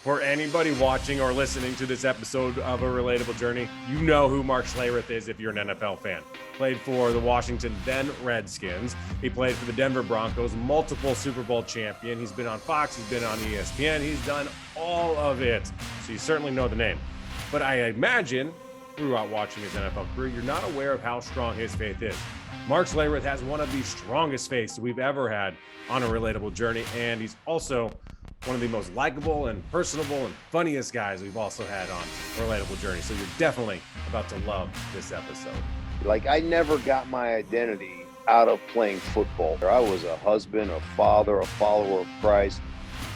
For anybody watching or listening to this episode of A Relatable Journey, you know who Mark Schlereth is if you're an NFL fan. Played for the Washington then Redskins. He played for the Denver Broncos, multiple Super Bowl champion. He's been on Fox, he's been on ESPN, he's done all of it. So you certainly know the name. But I imagine throughout watching his NFL career, you're not aware of how strong his faith is. Mark Schlereth has one of the strongest faiths we've ever had on A Relatable Journey, and he's also one of the most likable and personable and funniest guys we've also had on A Relatable Journey. So you're definitely about to love this episode. Like, I never got my identity out of playing football. I was a husband, a father, a follower of Christ.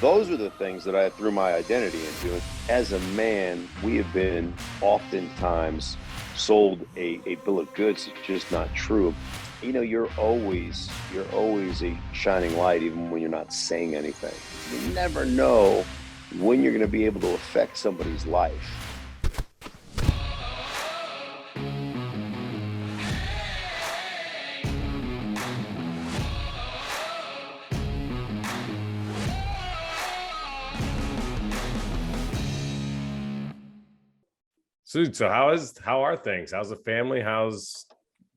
Those are the things that I threw my identity into. As a man, we have been oftentimes sold a bill of goods that's just not true. You know, you're always a shining light, even when you're not saying anything. You never know when you're going to be able to affect somebody's life. So how are things? How's the family? How's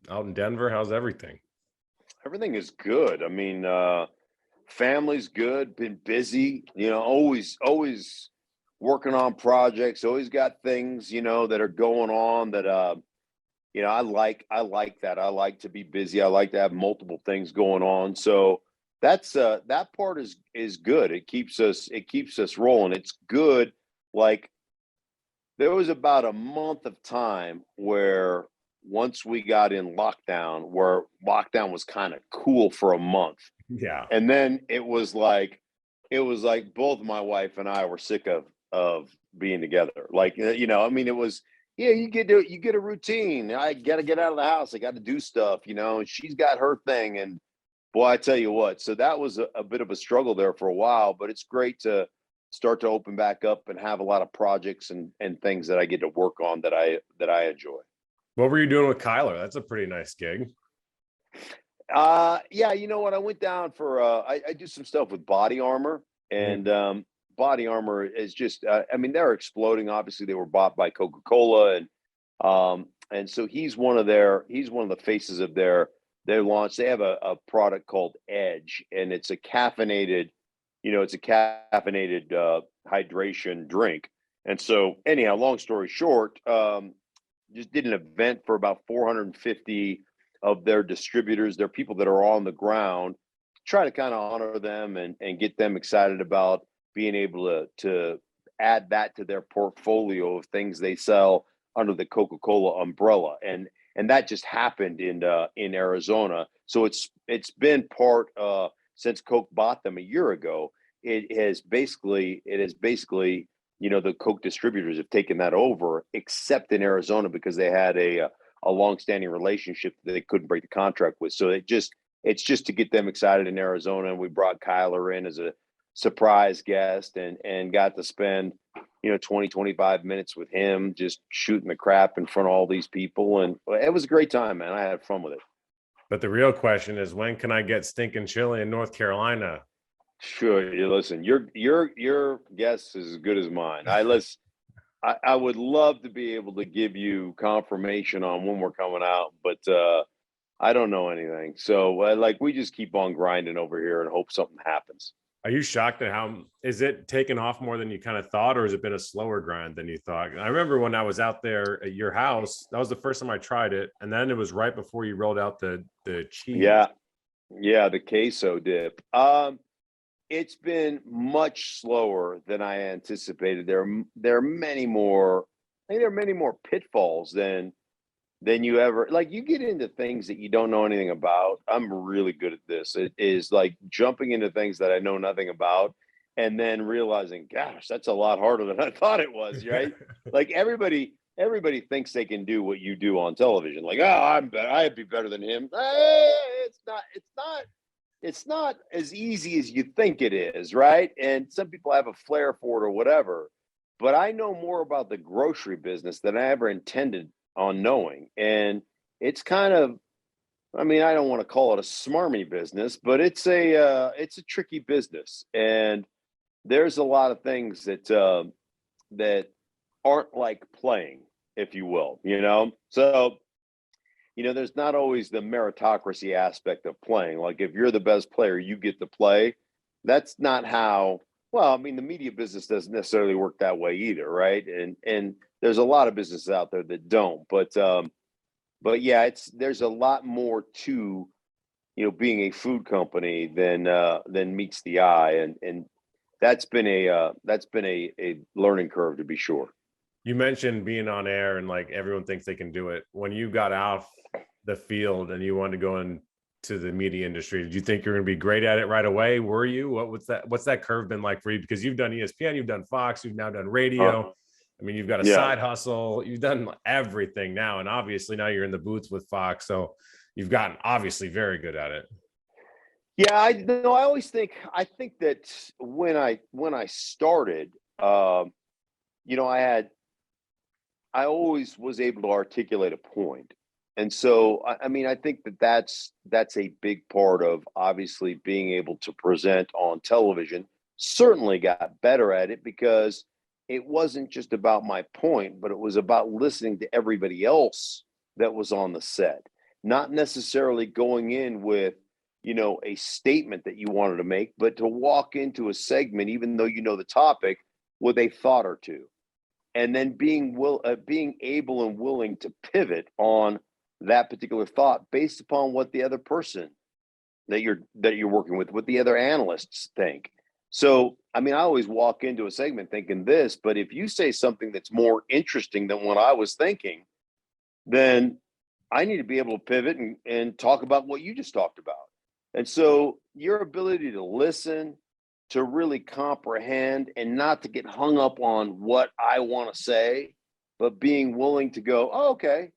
out in Denver? How's everything? Everything is good. I mean, family's good, been busy, always working on projects, always got things, that are going on that, I like that. I like to be busy. I like to have multiple things going on. So that's, that part is good. It keeps us rolling. It's good. Like, there was about a month of time where once we got in lockdown, where lockdown was kind of cool for a month. Yeah. And then it was like both my wife and I were sick of being together. Like, I mean, it was, you get a routine. I got to get out of the house. I got to do stuff, and she's got her thing. And boy, I tell you what, so that was a bit of a struggle there for a while, but it's great to start to open back up and have a lot of projects and things that I get to work on that I enjoy. What were you doing with Kyler? That's a pretty nice gig. Yeah, you know what? I went down for I do some stuff with Body Armor, and Body Armor is just I mean, they're exploding. Obviously, they were bought by Coca-Cola, and so he's one of the faces of their launch. They have a product called Edge, and it's a caffeinated hydration drink. And so anyhow, long story short, just did an event for about 450 of their distributors, their people that are on the ground, try to kind of honor them and get them excited about being able to add that to their portfolio of things they sell under the Coca-Cola umbrella. And that just happened in Arizona. So it's been part since Coke bought them a year ago. It has basically, the Coke distributors have taken that over, except in Arizona, because they had a long-standing relationship that they couldn't break the contract with. So it's just to get them excited in Arizona. And we brought Kyler in as a surprise guest and got to spend, 20, 25 minutes with him, just shooting the crap in front of all these people. And it was a great time, man. I had fun with it. But the real question is, when can I get stinking chili in North Carolina? Sure. You listen, your guess is as good as mine. I would love to be able to give you confirmation on when we're coming out, but I don't know anything. So we just keep on grinding over here and hope something happens. Are you shocked at how is it taken off more than you kind of thought, or has it been a slower grind than you thought? I remember when I was out there at your house, that was the first time I tried it, and then it was right before you rolled out the cheese. Yeah, the queso dip. It's been much slower than I anticipated. There are many more. I think there are many more pitfalls than you ever, like, you get into things that you don't know anything about. I'm really good at this. It is like jumping into things that I know nothing about and then realizing, gosh, that's a lot harder than I thought it was, right? Like, everybody thinks they can do what you do on television. Like, oh, I'd be better than him. It's not as easy as you think it is, right? And some people have a flair for it or whatever. But I know more about the grocery business than I ever intended on knowing. And it's kind of, I mean, I don't want to call it a smarmy business, but it's a tricky business. And there's a lot of things that aren't like playing, if you will, So, there's not always the meritocracy aspect of playing. Like if you're the best player, you get to play. That's not how, well, I mean, the media business doesn't necessarily work that way either, right? And there's a lot of businesses out there that don't. But yeah, there's a lot more to, being a food company than meets the eye. And that's been a learning curve, to be sure. You mentioned being on air and like everyone thinks they can do it. When you got off the field and you wanted to go into the media industry, did you think you're going to be great at it right away? Were you? What's that curve been like for you? Because you've done ESPN, you've done Fox, you've now done radio. I mean, you've got a Yeah. side hustle, you've done everything now, and obviously now you're in the booth with Fox, so you've gotten obviously very good at it. Yeah, I think that when I started, I always was able to articulate a point. And so, I mean, I think that's a big part of obviously being able to present on television. Certainly got better at it because it wasn't just about my point, but it was about listening to everybody else that was on the set, not necessarily going in with, a statement that you wanted to make, but to walk into a segment, even though you know the topic, with a thought or two, and then being able and willing to pivot on that particular thought based upon what the other person that you're working with, what the other analysts think. So, I mean, I always walk into a segment thinking this, but if you say something that's more interesting than what I was thinking, then I need to be able to pivot and talk about what you just talked about. And so your ability to listen, to really comprehend and not to get hung up on what I want to say, but being willing to go, oh, okay,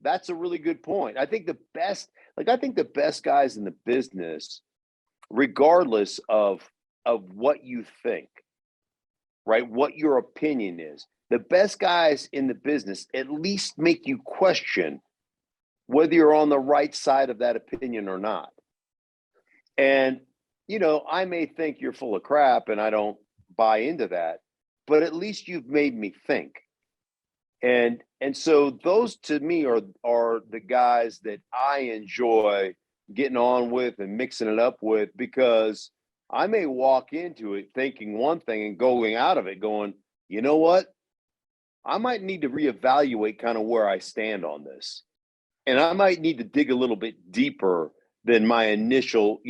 that's a really good point. I think the best guys in the business, regardless of what you think, right? What your opinion is, the best guys in the business at least make you question whether you're on the right side of that opinion or not. And, I may think you're full of crap and I don't buy into that, but at least you've made me think. And so those to me are the guys that I enjoy getting on with and mixing it up with, because I may walk into it thinking one thing and going out of it going, you know what? I might need to reevaluate kind of where I stand on this. And I might need to dig a little bit deeper than my initial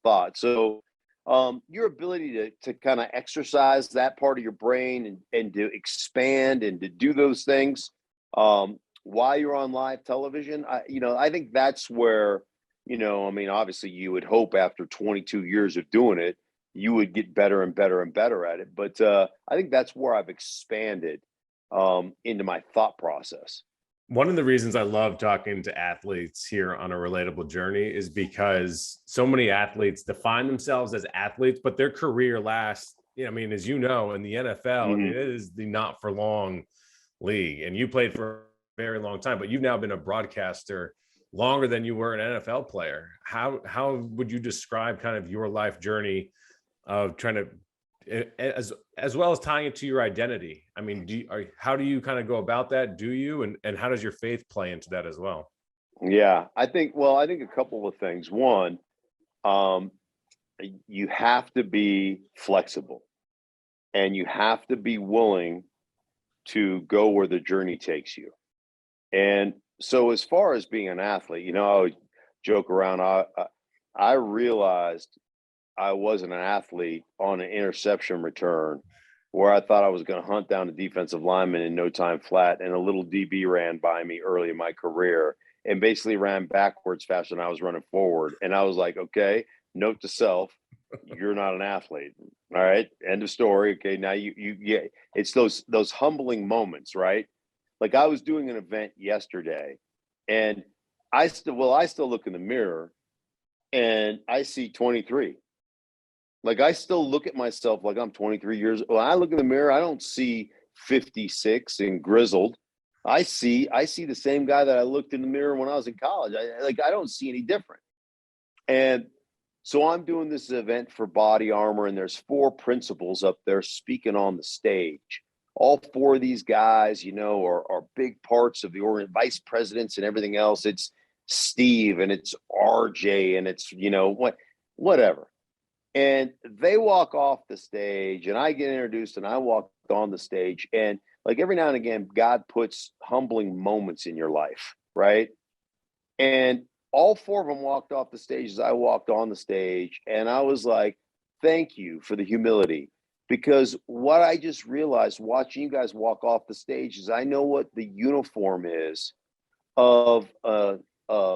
thought. So your ability to kind of exercise that part of your brain and to expand and to do those things while you're on live television, I think that's where, I mean, obviously you would hope after 22 years of doing it, you would get better and better and better at it. But I think that's where I've expanded into my thought process. One of the reasons I love talking to athletes here on A Relatable Journey is because so many athletes define themselves as athletes, but their career lasts, I mean, as you know, in the NFL, I mean, it is the not for long league. And you played for a very long time, but you've now been a broadcaster longer than you were an NFL player. How would you describe kind of your life journey of trying to, as well as tying it to your identity? I mean, how do you kind of go about that? Do you, and how does your faith play into that as well? Yeah, I think a couple of things. One, you have to be flexible and you have to be willing to go where the journey takes you. And so, as far as being an athlete, I always joke around. I realized I wasn't an athlete on an interception return where I thought I was going to hunt down a defensive lineman in no time flat, and a little DB ran by me early in my career and basically ran backwards faster than I was running forward. And I was like, okay, note to self, you're not an athlete. All right, end of story. Okay, now yeah, it's those humbling moments, right? Like I was doing an event yesterday, and I still look in the mirror and I see 23. Like I still look at myself like I'm 23 years. When I look in the mirror, I don't see 56 and grizzled. I see the same guy that I looked in the mirror when I was in college. I don't see any different. And So I'm doing this event for Body Armor, and there's 4 principals up there speaking on the stage. All 4 of these guys, are big parts of the vice presidents and everything else. It's Steve and it's RJ and it's, whatever. And they walk off the stage and I get introduced and I walk on the stage. And like every now and again, God puts humbling moments in your life, right? And all 4 of them walked off the stage as I walked on the stage. And I was like, thank you for the humility. Because what I just realized watching you guys walk off the stage is I know what the uniform is of a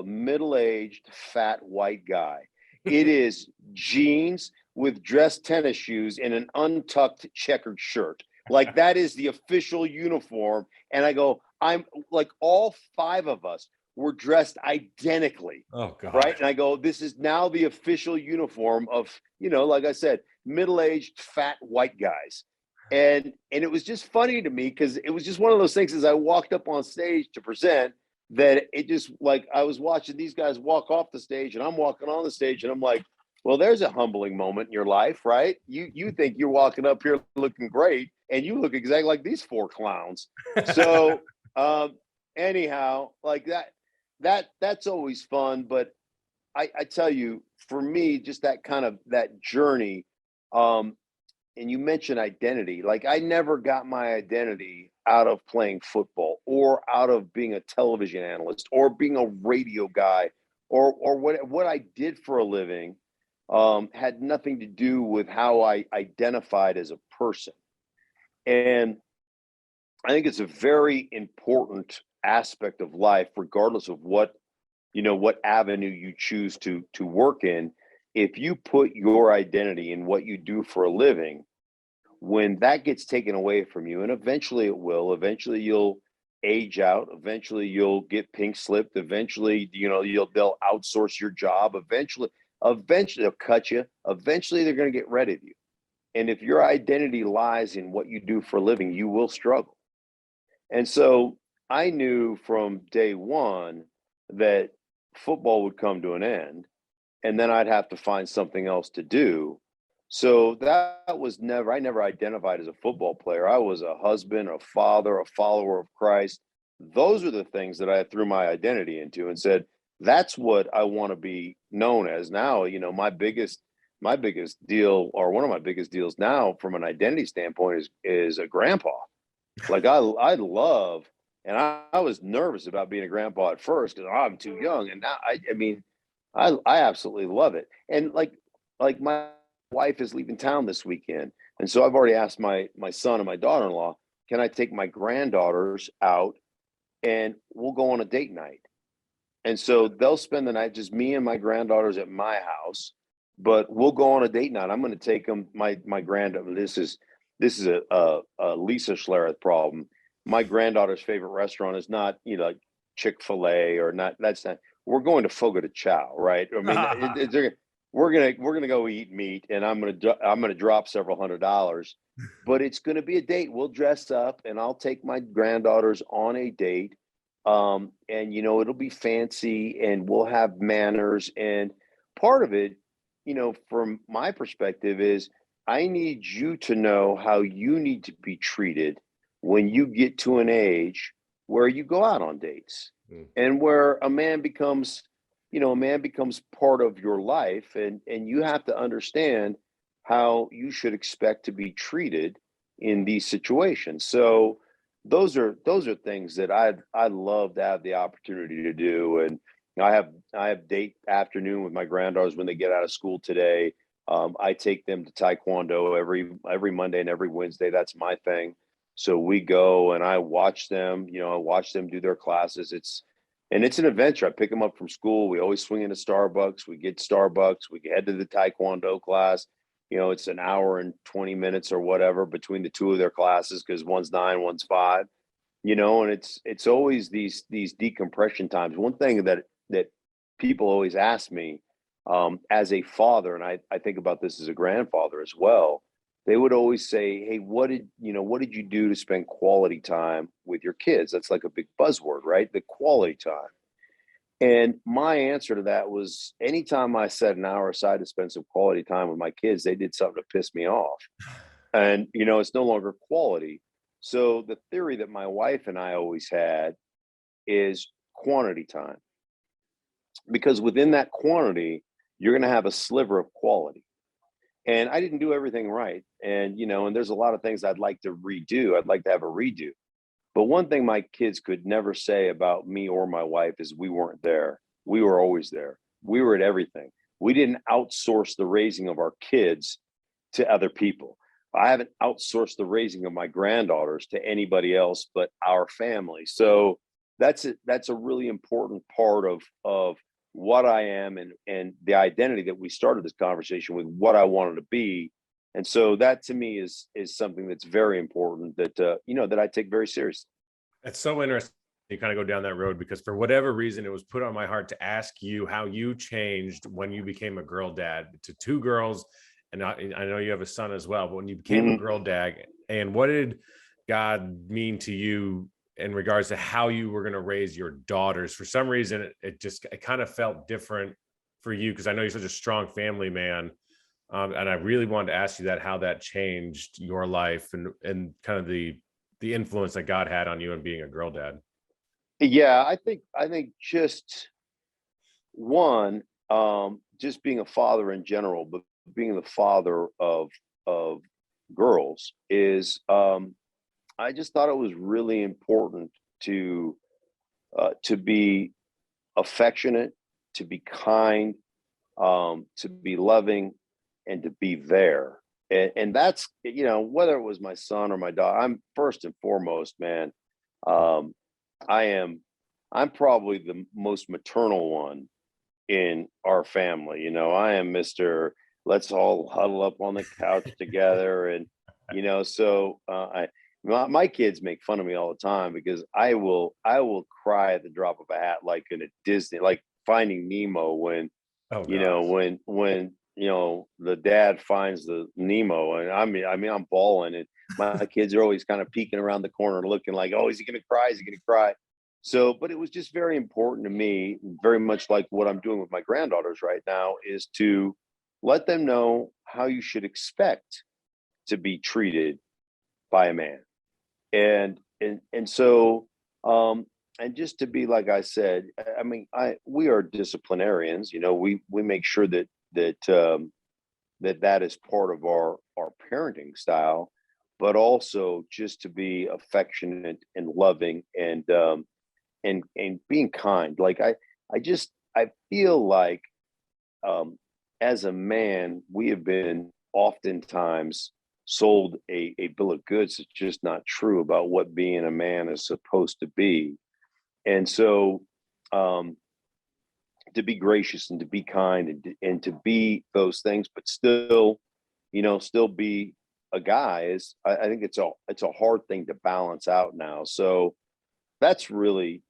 middle-aged fat white guy. It is jeans with dress tennis shoes and an untucked checkered shirt. Like that is the official uniform. And I go, I'm like all 5 of us were dressed identically. Oh God. Right. And I go, this is now the official uniform of, like I said, middle-aged fat white guys. And it was just funny to me because it was just one of those things as I walked up on stage to present that it just like I was watching these guys walk off the stage and I'm walking on the stage and I'm like, well, there's a humbling moment in your life, right? You think you're walking up here looking great and you look exactly like these 4 clowns. So anyhow, like that's always fun. But I tell you, for me, just that kind of that journey, and you mentioned identity. Like I never got my identity out of playing football or out of being a television analyst or being a radio guy or what I did for a living had nothing to do with how I identified as a person. And I think it's a very important aspect of life, regardless of what avenue you choose to work in. If you put your identity in what you do for a living, when that gets taken away from you, and eventually it will, eventually you'll age out, eventually you'll get pink slipped, eventually, they'll outsource your job, eventually they'll cut you, eventually they're going to get rid of you. And if your identity lies in what you do for a living, you will struggle. And so I knew from day one that football would come to an end and then I'd have to find something else to do. So that was I never identified as a football player. I was a husband, a father, a follower of Christ. Those are the things that I threw my identity into and said, that's what I want to be known as. Now, my biggest deal, or one of my biggest deals now from an identity standpoint is a grandpa. Like I love, and I was nervous about being a grandpa at first because I'm too young. And now I mean, I absolutely love it. And like my wife is leaving town this weekend. And so I've already asked my son and my daughter-in-law, can I take my granddaughters out and we'll go on a date night? And so they'll spend the night, just me and my granddaughters at my house, but we'll go on a date night. I'm going to take them, my granddaughter. This is a Lisa Schlereth problem. My granddaughter's favorite restaurant is not, like Chick-fil-A or not. That's not. We're going to Fogo de Chao, right? I mean, we're gonna go eat meat, and I'm gonna drop several $100s, but it's gonna be a date. We'll dress up, and I'll take my granddaughters on a date. And it'll be fancy, and we'll have manners. And part of it, from my perspective, is I need you to know how you need to be treated when you get to an age where you go out on dates and where a man becomes part of your life, and you have to understand how you should expect to be treated in these situations. So those are things that I love to have the opportunity to do. And I have date afternoon with my granddaughters when they get out of school today. I take them to Taekwondo every Monday and every Wednesday. That's my thing. So we go and I watch them. I watch them do their classes. It's an adventure. I pick them up from school. We always swing into Starbucks. We get Starbucks. We head to the Taekwondo class. It's an hour and 20 minutes or whatever between the 2 of their classes because one's 9, one's 5. And it's always these decompression times. One thing that people always ask me as a father, and I think about this as a grandfather as well. They would always say, "Hey, what did you do to spend quality time with your kids?" That's like a big buzzword, right? The quality time. And my answer to that was anytime I set an hour aside to spend some quality time with my kids, they did something to piss me off. And, it's no longer quality. So the theory that my wife and I always had is quantity time, because within that quantity, you're going to have a sliver of quality. And I didn't do everything right. And there's a lot of things I'd like to redo. I'd like to have a redo. But one thing my kids could never say about me or my wife is we weren't there. We were always there. We were at everything. We didn't outsource the raising of our kids to other people. I haven't outsourced the raising of my granddaughters to anybody else but our family. So that's a really important part of what I am and the identity that we started this conversation with, what I wanted to be. And so that to me is something that's very important that that I take very seriously. It's so interesting you kind of go down that road, because for whatever reason, it was put on my heart to ask you how you changed when you became a girl dad to two girls. And I know you have a son as well, but when you became a girl dad, and what did God mean to you in regards to how you were going to raise your daughters? For some reason, it kind of felt different for you, because I know you're such a strong family man. And I really wanted to ask you how that changed your life and kind of the influence that God had on you and being a girl dad. Yeah, I think just one, just being a father in general, but being the father of girls is, I just thought it was really important to be affectionate, to be kind, to be loving, and to be there. And that's whether it was my son or my daughter. I'm first and foremost, man. Um, I am. I'm probably the most maternal one in our family. I am Mr. Let's all huddle up on the couch together, and so my kids make fun of me all the time because I will cry at the drop of a hat, like in a Disney, like Finding Nemo when Oh you know gosh. when the dad finds the Nemo, and I mean I'm bawling, and my kids are always kind of peeking around the corner looking like, oh, is he gonna cry, is he gonna cry? So but it was just very important to me, very much like what I'm doing with my granddaughters right now, is to let them know how you should expect to be treated by a man. And so and just to be, like I said, I mean, we are disciplinarians. We make sure that is part of our parenting style, but also just to be affectionate and loving, and being kind. Like I feel like, um as a man, we have been oftentimes sold a bill of goods that's just not true about what being a man is supposed to be. And so, um, to be gracious and to be kind and to be those things, but still be a guy is, I think it's a hard thing to balance out now. So that's really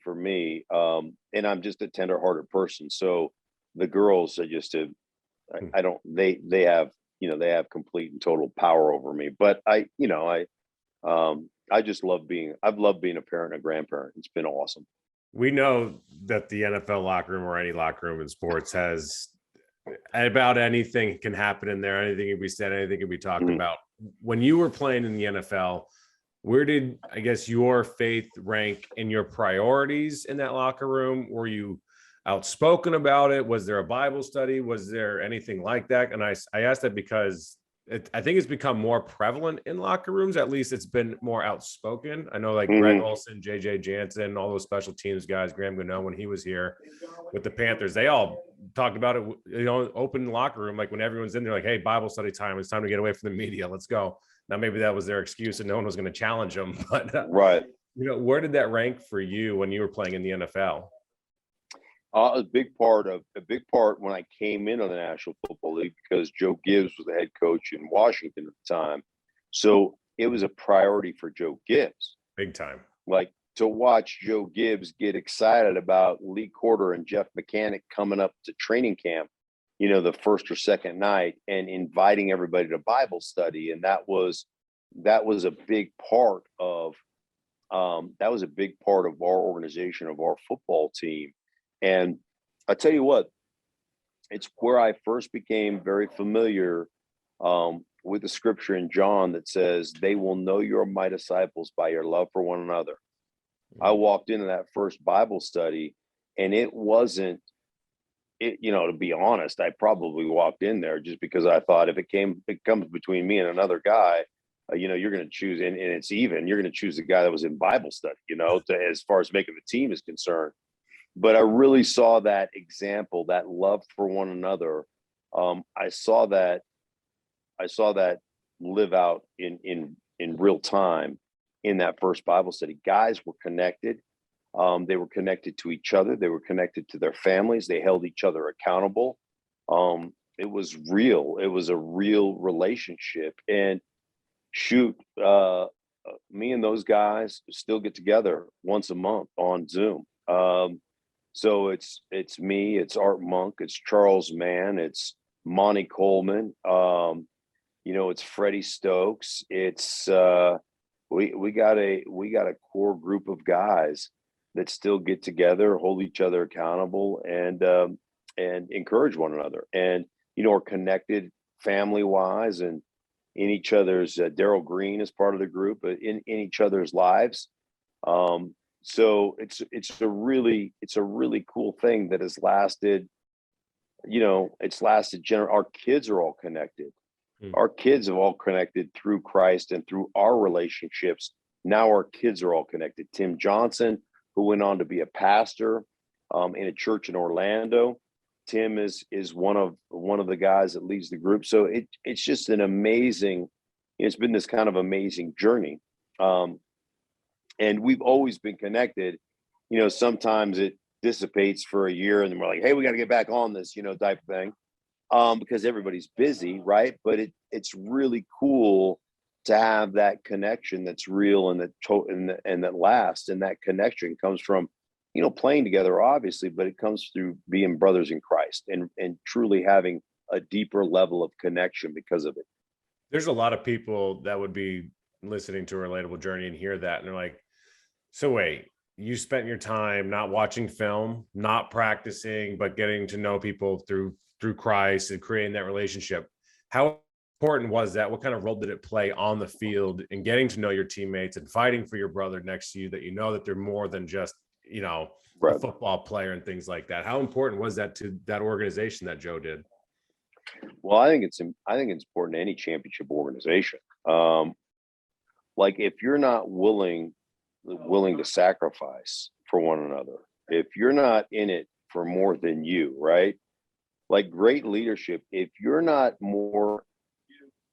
for me. And I'm just a tender-hearted person. So the girls are just I don't they have complete and total power over me. But I've loved being a parent and a grandparent. It's been awesome. We know that the NFL locker room, or any locker room in sports, has about anything can happen in there. Anything can be said, anything can be talked Mhm. about. When you were playing in the NFL, where did, I guess, your faith rank in your priorities in that locker room? Were you outspoken about it? Was there a Bible study? Was there anything like that? And I asked that because I think it's become more prevalent in locker rooms. At least it's been more outspoken. I know, like Greg Mhm. Olson, JJ Jansen, all those special teams guys, Graham Gano, when he was here with the Panthers, they all talked about it, open locker room. Like when everyone's in there, like, hey, Bible study time. It's time to get away from the media. Let's go. Now, maybe that was their excuse and no one was going to challenge them. But, Right. where did that rank for you when you were playing in the NFL? A big part when I came into the National Football League, because Joe Gibbs was the head coach in Washington at the time. So it was a priority for Joe Gibbs. Big time. Like, to watch Joe Gibbs get excited about Lee Corder and Jeff Mechanic coming up to training camp, the first or second night, and inviting everybody to Bible study. And that was a big part of our organization, of our football team. And I tell you what, it's where I first became very familiar with the scripture in John that says, "They will know you're my disciples by your love for one another." I walked into that first Bible study, and it wasn't it. To be honest, I probably walked in there just because I thought if it comes between me and another guy, you're going to choose, and it's even. You're going to choose the guy that was in Bible study. As far as making the team is concerned. But I really saw that example, that love for one another. I saw that live out in real time in that first Bible study. Guys were connected. They were connected to each other. They were connected to their families. They held each other accountable. It was real. It was a real relationship. And shoot, me and those guys still get together once a month on Zoom. So it's me, it's Art Monk, it's Charles Mann, it's Monty Coleman, it's Freddie Stokes. It's we got a core group of guys that still get together, hold each other accountable, and encourage one another, and are connected family wise and in each other's. Daryl Green is part of the group, but in each other's lives. So it's a really cool thing that has lasted. It's lasted. Our kids are all connected. Our kids have all connected through Christ and through our relationships. Now our kids are all connected. Tim Johnson, who went on to be a pastor in a church in Orlando. Tim is one of the guys that leads the group. So it's just an amazing. It's been this kind of amazing journey. And we've always been connected. Sometimes it dissipates for a year and then we're like, hey, we got to get back on this, type of thing. Because everybody's busy, right? But it's really cool to have that connection that's real and that lasts. And that connection comes from, playing together, obviously, but it comes through being brothers in Christ and truly having a deeper level of connection because of it. There's a lot of people that would be listening to A Relatable Journey and hear that, and they're like, so wait, you spent your time not watching film, not practicing, but getting to know people through Christ and creating that relationship. How important was that? What kind of role did it play on the field in getting to know your teammates and fighting for your brother next to you, that that they're more than just, Right. a football player and things like that? How important was that to that organization that Joe did? Well, I think it's important to any championship organization. Like if you're not willing to sacrifice for one another, if you're not in it for more than you, right? Like great leadership, if you're not more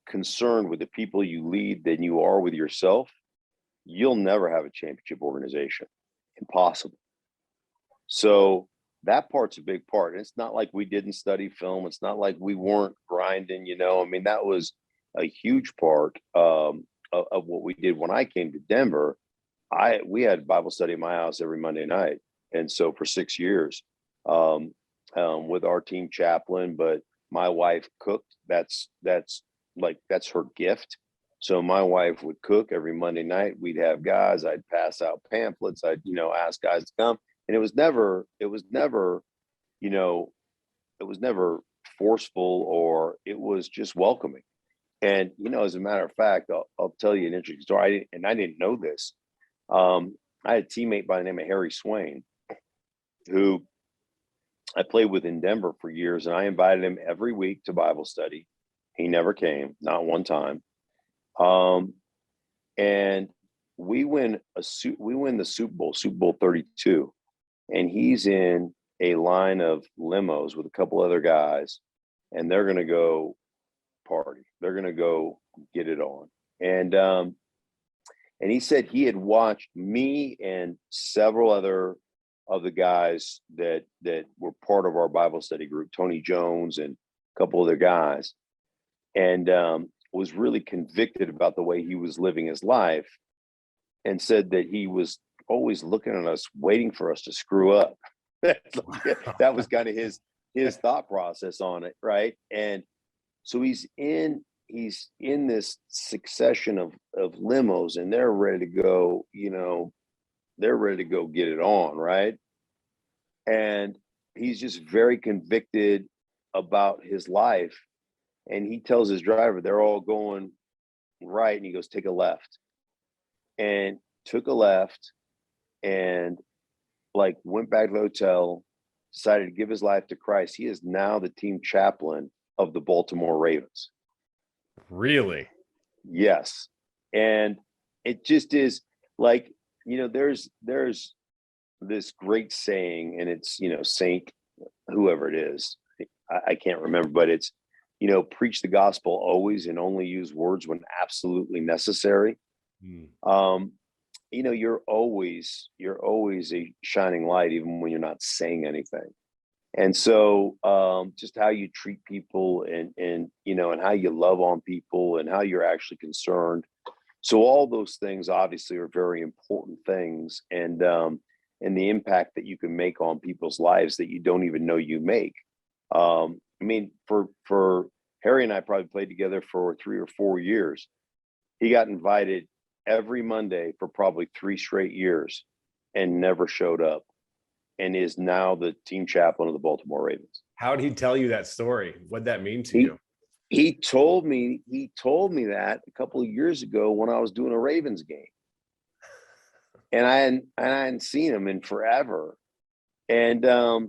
concerned with the people you lead than you are with yourself, you'll never have a championship organization. Impossible. So that part's a big part. And it's not like we didn't study film. It's not like we weren't grinding, that was a huge part of what we did. When I came to Denver, we had Bible study in my house every Monday night. And so for 6 years, with our team chaplain, but my wife cooked. That's her gift. So my wife would cook every Monday night. We'd have guys. I'd pass out pamphlets. I'd ask guys to come, and it was never forceful, or it was just welcoming. And as a matter of fact, I'll tell you an interesting story. I didn't know this. I had a teammate by the name of Harry Swain, who I played with in Denver for years, and I invited him every week to Bible study. He never came, not one time. And we win the Super Bowl 32, and he's in a line of limos with a couple other guys, and they're going to go party. They're going to go get it on. And he said he had watched me and several other of the guys that were part of our Bible study group, Tony Jones and a couple other guys, and was really convicted about the way he was living his life, and said that he was always looking at us, waiting for us to screw up. That was kind of his thought process on it, right? And so he's in this succession of limos, and they're ready to go, they're ready to go get it on, right? and he's just very convicted about his life. And he tells his driver, they're all going right, and he goes, take a left, and took a left, and like went back to the hotel, decided to give his life to Christ. He is now the team chaplain of the Baltimore Ravens. Really? Yes. And it just is like, there's this great saying, and it's, Saint, whoever it is, I can't remember, but it's, preach the gospel always and only use words when absolutely necessary. You're always a shining light, even when you're not saying anything. And so just how you treat people and how you love on people and how you're actually concerned. So all those things obviously are very important things, and the impact that you can make on people's lives that you don't even know you make. For Harry and I probably played together for 3 or 4 years. He got invited every Monday for probably 3 straight years and never showed up, and is now the team chaplain of the Baltimore Ravens. How did he tell you that story? What'd that mean to you? He told me that a couple of years ago when I was doing a Ravens game, and I hadn't seen him in forever, and I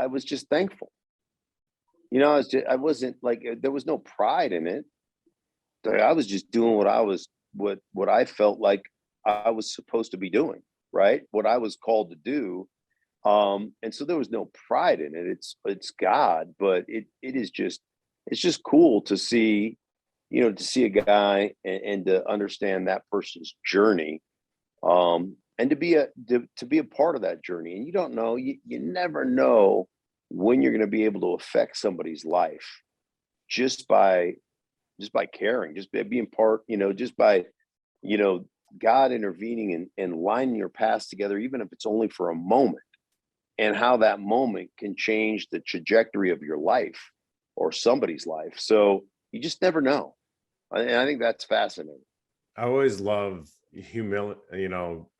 was just thankful. I wasn't like, there was no pride in it. I was just doing what I felt like I was supposed to be doing, right? What I was called to do. And so there was no pride in it. It's God, but it's just cool to see, a guy and to understand that person's journey, and to be a part of that journey. And you don't know, you never know when you're going to be able to affect somebody's life just by caring, just by being part, just by, God intervening and lining your paths together, even if it's only for a moment, and how that moment can change the trajectory of your life or somebody's life. So you just never know. And I think that's fascinating. I always love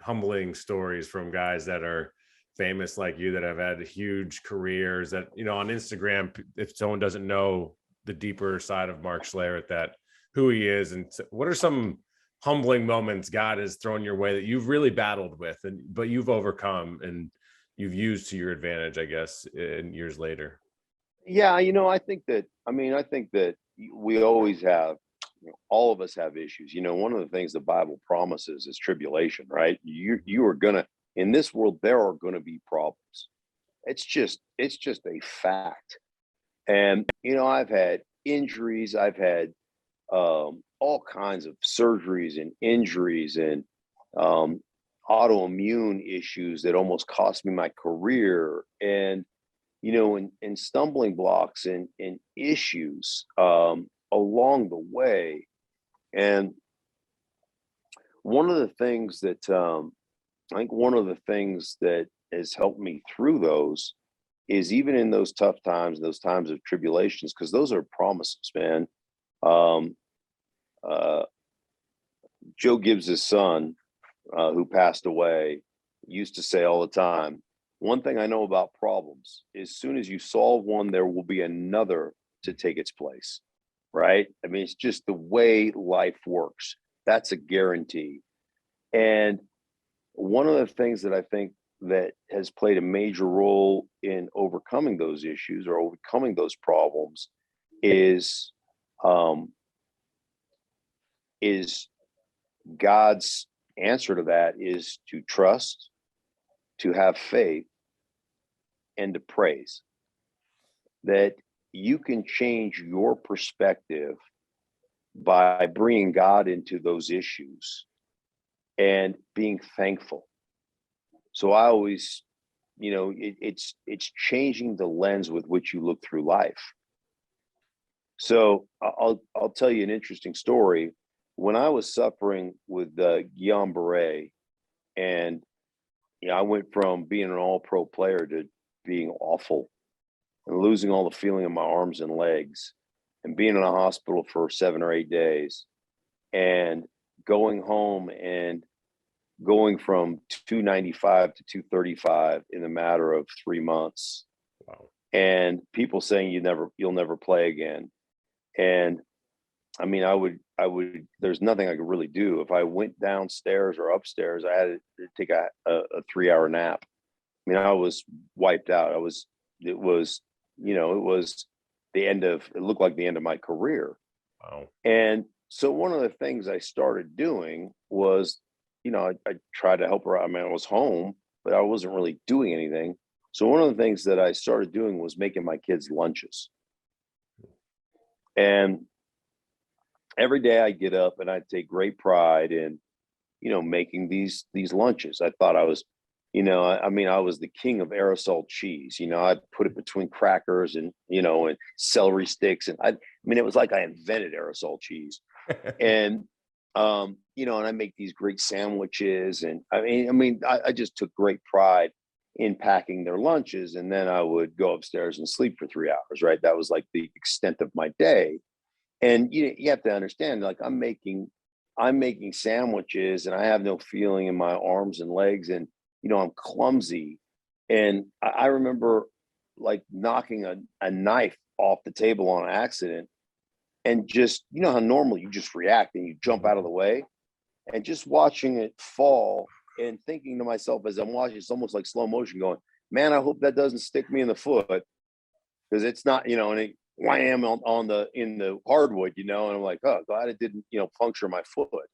humbling stories from guys that are famous like you, that have had huge careers, that, on Instagram, if someone doesn't know the deeper side of Mark Schlereth, that who he is, and what are some humbling moments God has thrown your way that you've really battled with, but you've overcome and you've used to your advantage, I guess, in years later? Yeah, I think that we always have, all of us have issues. One of the things the Bible promises is tribulation, right? You are gonna, in this world, there are gonna be problems. It's just a fact. And I've had injuries, I've had all kinds of surgeries and injuries and autoimmune issues that almost cost me my career, and and stumbling blocks and issues along the way. And one of the things that has helped me through those is, even in those tough times, those times of tribulations, because those are promises, man. Joe Gibbs' son, who passed away, used to say all the time, one thing I know about problems, as soon as you solve one, there will be another to take its place, right? I mean, it's just the way life works. That's a guarantee. And one of the things that I think that has played a major role in overcoming those issues or overcoming those problems is God's answer to that is to trust, to have faith, and to praise. That you can change your perspective by bringing God into those issues and being thankful. So I always, it's changing the lens with which you look through life. So I'll tell you an interesting story. When I was suffering with Guillain-Barré, and I went from being an all-pro player to being awful and losing all the feeling in my arms and legs, and being in a hospital for 7 or 8 days, and going home and going from 295 to 235 in a matter of 3 months. Wow. And people saying you'll never play again. And I mean, I would, there's nothing I could really do. If I went downstairs or upstairs, I had to take a 3-hour nap. I mean, I was wiped out. It was it looked like the end of my career. Wow. And so one of the things I started doing was, I tried to help her out. I mean, I was home, but I wasn't really doing anything. So one of the things that I started doing was making my kids lunches. And every day I get up and I take great pride in, making these lunches. I thought I was, I was the king of aerosol cheese. I'd put it between crackers and, and celery sticks. And it was like I invented aerosol cheese. And, and I make these great sandwiches. And I just took great pride in packing their lunches. And then I would go upstairs and sleep for 3 hours, right? That was like the extent of my day. And you have to understand, like I'm making sandwiches and I have no feeling in my arms and legs, and I'm clumsy. And I remember like knocking a knife off the table on accident, and just how normal you just react and you jump out of the way, and just watching it fall and thinking to myself as I'm watching, it's almost like slow motion, going, man, I hope that doesn't stick me in the foot, because it's not, and it wham in the hardwood, and I'm like, oh, glad it didn't, puncture my foot,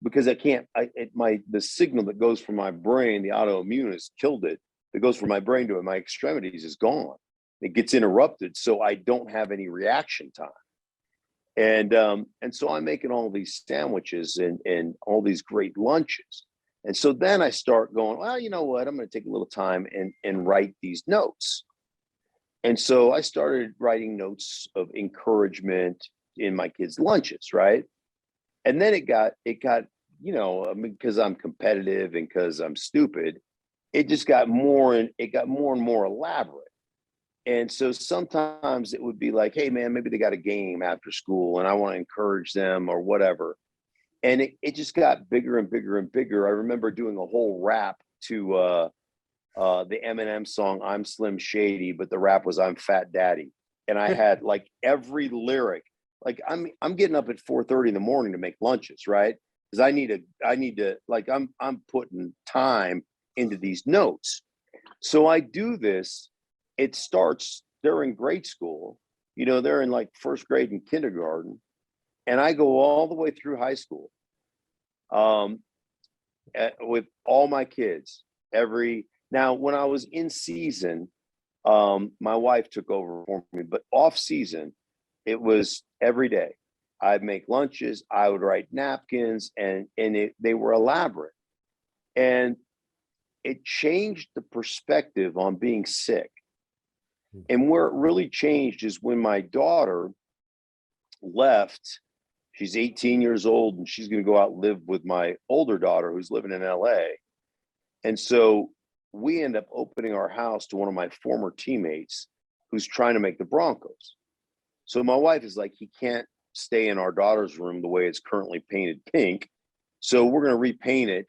because the signal that goes from my brain, the autoimmune has killed it. That goes from my brain to my extremities is gone. It gets interrupted, so I don't have any reaction time. And so I'm making all these sandwiches and all these great lunches. And so then I start going, well, you know what? I'm going to take a little time and write these notes. And so I started writing notes of encouragement in my kids' lunches, right? And then it got, because I'm competitive and because I'm stupid, it just got more and more elaborate. And so sometimes it would be like, hey man, maybe they got a game after school and I want to encourage them or whatever. And it just got bigger and bigger and bigger. I remember doing a whole rap to the Eminem song, I'm Slim Shady, but the rap was I'm Fat Daddy. And I had like every lyric, like I'm getting up at 4:30 in the morning to make lunches, right? Because I need to like, I'm putting time into these notes. So I do this. It starts during grade school, they're in like first grade and kindergarten. And I go all the way through high school with all my kids. Now, when I was in season, my wife took over for me, but off season, it was every day. I'd make lunches, I would write napkins, and they were elaborate. And it changed the perspective on being sick. And where it really changed is when my daughter left. She's 18 years old and she's going to go out and live with my older daughter who's living in LA. And so we end up opening our house to one of my former teammates who's trying to make the Broncos. So my wife is like, he can't stay in our daughter's room the way it's currently painted pink. So we're going to repaint it.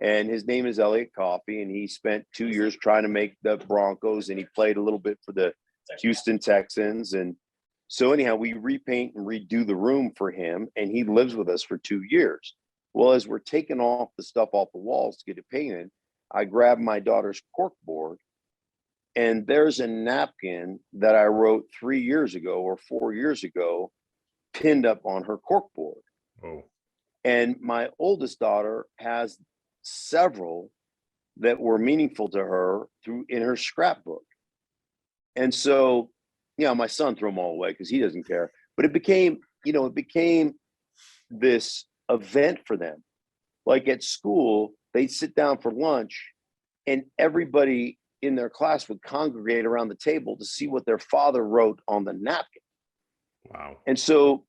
And his name is Elliot Coffey. And he spent 2 years trying to make the Broncos, and he played a little bit for the Houston Texans. And so anyhow, we repaint and redo the room for him, and he lives with us for 2 years. Well, as we're taking off the stuff off the walls to get it painted, I grabbed my daughter's cork board, and there's a napkin that I wrote 3 years ago or 4 years ago, pinned up on her cork board. Oh. And my oldest daughter has several that were meaningful to her in her scrapbook. And so, my son threw them all away because he doesn't care. But it became this event for them. Like at school, they'd sit down for lunch and everybody in their class would congregate around the table to see what their father wrote on the napkin. Wow. And so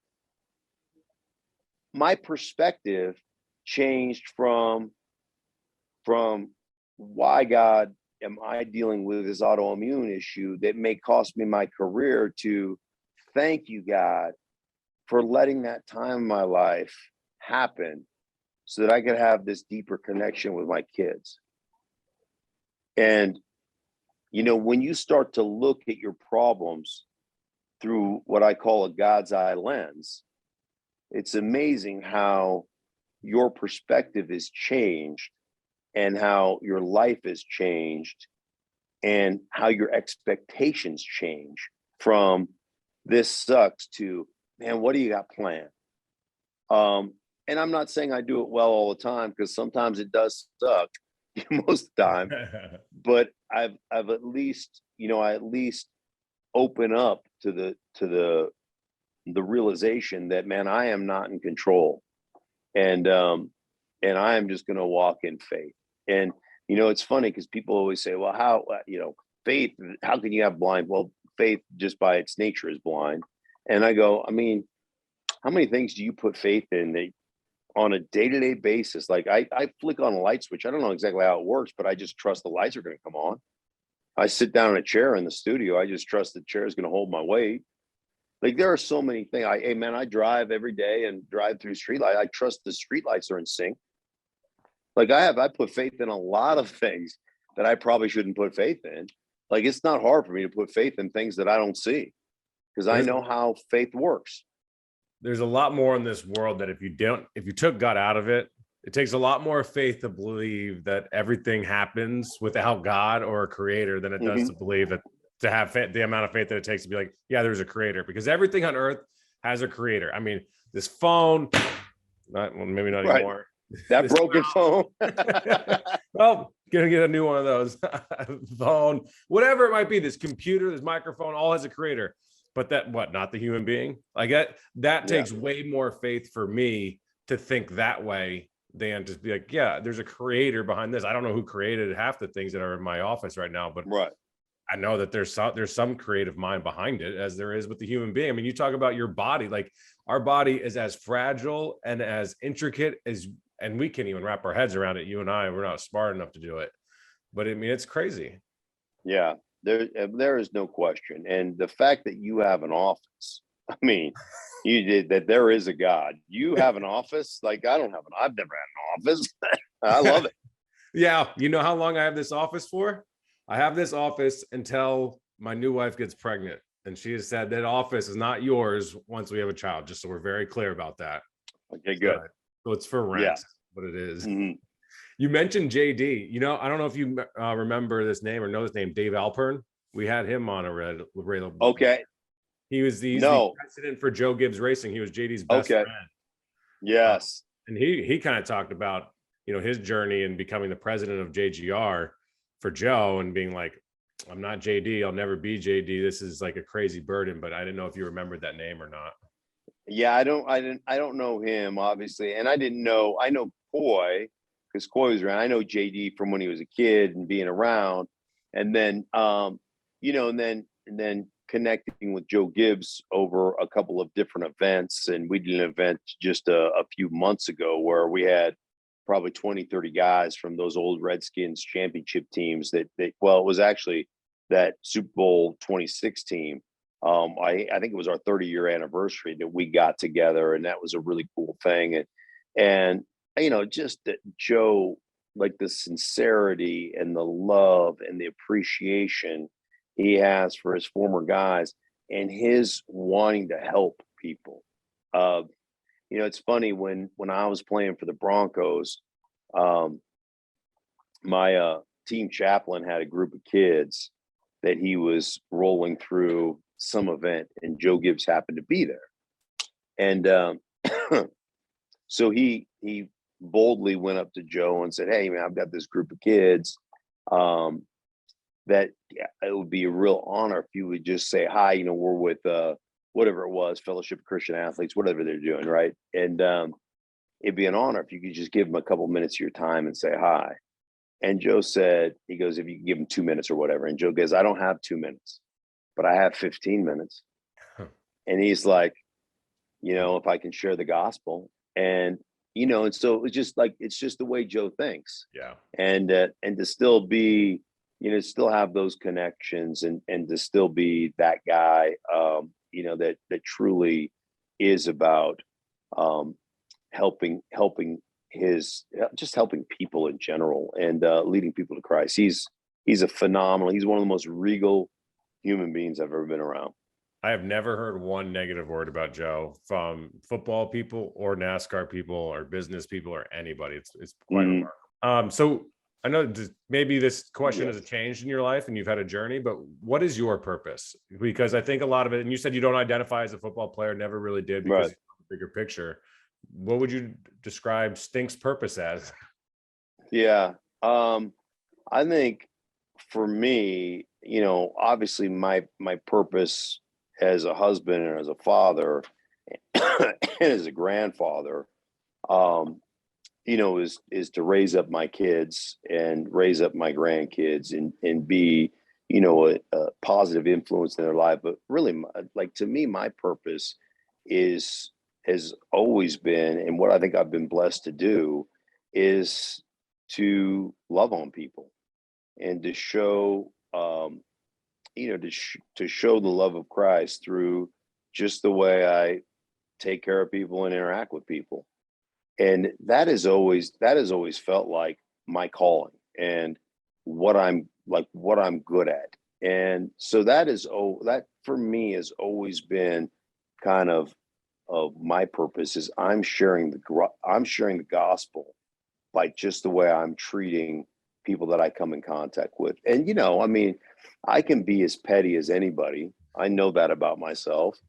my perspective changed from why God am I dealing with this autoimmune issue that may cost me my career, to thank you, God, for letting that time in my life happen so that I could have this deeper connection with my kids. And, when you start to look at your problems through what I call a God's eye lens, it's amazing how your perspective is changed and how your life is changed and how your expectations change from this sucks to, man, what do you got planned? And I'm not saying I do it well all the time, because sometimes it does suck most of the time, but I've at least, I at least open up to the realization that, man, I am not in control. And I am just going to walk in faith. And, it's funny because people always say, well, how, faith, how can you have blind? Well, faith just by its nature is blind. And I go, I mean, how many things do you put faith in that on a day-to-day basis? Like I flick on a light switch. I don't know exactly how it works, but I just trust the lights are going to come on. I sit down in a chair in the studio. I just trust the chair is going to hold my weight. Like there are so many things. I drive every day and drive through streetlight. I trust the streetlights are in sync. Like I put faith in a lot of things that I probably shouldn't put faith in. Like it's not hard for me to put faith in things that I don't see, because I know how faith works. There's a lot more in this world that if you took God out of it, it takes a lot more faith to believe that everything happens without God or a creator than it does to believe that, to have the amount of faith that it takes to be like, yeah, there's a creator, because everything on earth has a creator. I mean, this phone, maybe not anymore. That broken phone. Well, gonna get a new one of those. Phone, whatever it might be, this computer, this microphone, all has a creator. But not the human being? Like that takes way more faith for me to think that way than just be like, yeah, there's a creator behind this. I don't know who created half the things that are in my office right now, but I know that there's some creative mind behind it, as there is with the human being. I mean, you talk about your body, like our body is as fragile and as intricate as, and we can't even wrap our heads around it. You and I, we're not smart enough to do it. But I mean, it's crazy. Yeah, there is no question. And the fact that you have an office, I mean, you did that. There is a God. You have an office. Like I've never had an office. I love it. Yeah. You know how long I have this office for? I have this office until my new wife gets pregnant. And she has said that office is not yours once we have a child, just so we're very clear about that. Okay, good. So it's for rent, but it is. Mm-hmm. You mentioned JD. I don't know if you remember this name or know this name, Dave Alpern. We had him on a Relatable. Okay. He's the president for Joe Gibbs Racing. He was JD's best friend. Yes. And he kind of talked about, his journey in becoming the president of JGR for Joe, and being like, I'm not JD. I'll never be JD. This is like a crazy burden. But I didn't know if you remembered that name or not. Yeah, I don't know him, obviously. And I know Coy, because Coy was around. I know JD from when he was a kid and being around. And then, and then connecting with Joe Gibbs over a couple of different events. And we did an event just a few months ago where we had probably 20, 30 guys from those old Redskins championship teams it was actually that Super Bowl 26 team. I think it was our 30-year anniversary that we got together, and that was a really cool thing. And just that Joe, like the sincerity and the love and the appreciation he has for his former guys and his wanting to help people. It's funny, when I was playing for the Broncos, my team chaplain had a group of kids that he was rolling through some event, and Joe Gibbs happened to be there. And so he boldly went up to Joe and said, "Hey, man, I've got this group of kids that it would be a real honor if you would just say hi. We're with whatever it was, Fellowship of Christian Athletes, whatever they're doing, right? And it'd be an honor if you could just give them a couple minutes of your time and say hi." And Joe said, he goes, "If you can give them 2 minutes or whatever." And Joe goes, "I don't have 2 minutes, but I have 15 minutes. And he's like, if I can share the gospel. And, and so it's just like, it's just the way Joe thinks. Yeah. And to still be, still have those connections and to still be that guy, that truly is about helping his just helping people in general and leading people to Christ. He's he's one of the most regal human beings I've ever been around. I have never heard one negative word about Joe from football people or NASCAR people or business people or anybody. It's quite remarkable. So I know maybe this question has changed in your life and you've had a journey, but what is your purpose? Because I think a lot of it, and you said you don't identify as a football player, never really did because of the bigger picture. What would you describe Stink's purpose as? Yeah. I think for me, obviously my purpose as a husband and as a father and as a grandfather, is to raise up my kids and raise up my grandkids and be, a positive influence in their life. But really, like to me, my purpose has always been, and what I think I've been blessed to do, is to love on people and to show, to show the love of Christ through just the way I take care of people and interact with people. And that has always felt like my calling and what I'm good at. And so that for me has always been kind of my purpose is I'm sharing the gospel by just the way I'm treating people that I come in contact with. And I can be as petty as anybody. I know that about myself.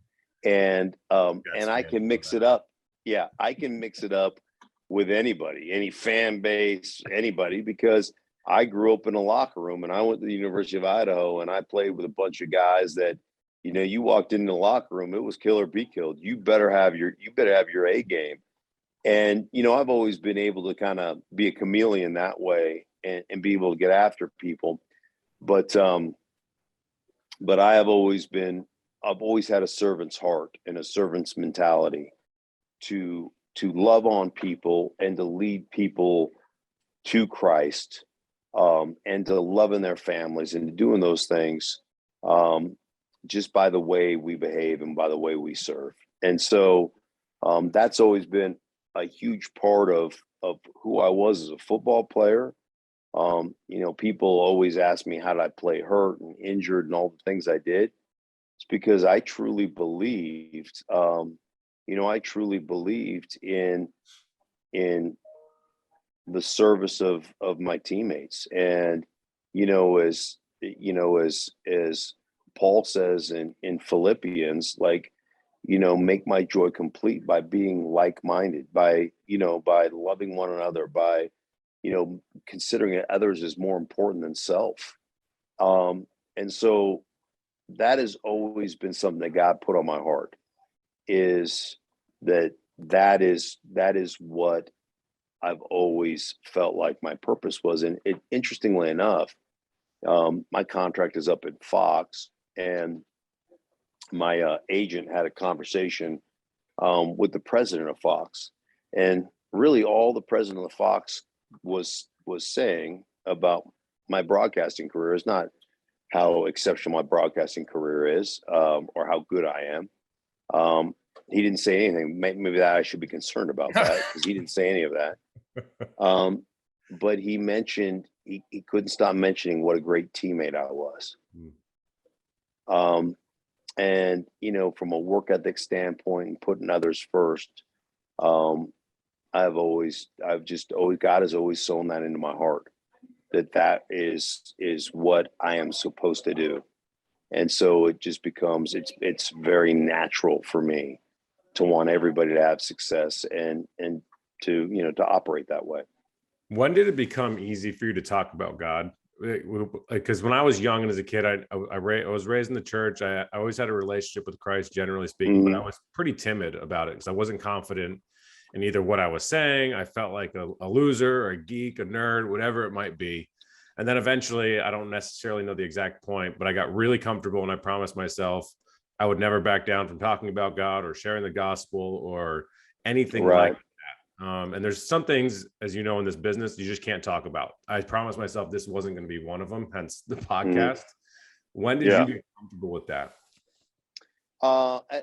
And I can mix it up. Yeah, I can mix it up with anybody, any fan base, anybody, because I grew up in a locker room and I went to the University of Idaho and I played with a bunch of guys that, you walked into the locker room, it was kill or be killed. You better have your A game. And, I've always been able to kind of be a chameleon that way and be able to get after people. But I've always had a servant's heart and a servant's mentality to love on people and to lead people to Christ, and to loving their families and to doing those things, just by the way we behave and by the way we serve. And so that's always been a huge part of who I was as a football player. People always ask me how did I play hurt and injured and all the things I did. It's because I truly believed, in the service of my teammates. And, as Paul says in Philippians, make my joy complete by being like-minded, by loving one another, by, considering others as more important than self. And so that has always been something that God put on my heart, is that is what I've always felt like my purpose was. And interestingly enough, my contract is up at Fox, and my agent had a conversation with the president of Fox, and really all the president of Fox was saying about my broadcasting career is not how exceptional my broadcasting career is, or how good I am. He didn't say anything. Maybe that I should be concerned about that, because he didn't say any of that. But he mentioned he couldn't stop mentioning what a great teammate I was. And from a work ethic standpoint and putting others first, God has always sown that into my heart, that is what I am supposed to do. And so it just becomes, it's very natural for me to want everybody to have success and to operate that way. When did it become easy for you to talk about God? Because when I was young and as a kid, I was raised in the church. I always had a relationship with Christ, generally speaking, but I was pretty timid about it because I wasn't confident in either what I was saying. I felt like a loser or a geek, a nerd, whatever it might be. And then eventually, I don't necessarily know the exact point, but I got really comfortable and I promised myself I would never back down from talking about God or sharing the gospel or anything like that. And there's some things, as you know, in this business, you just can't talk about. I promised myself this wasn't going to be one of them, hence the podcast. When did you get comfortable with that?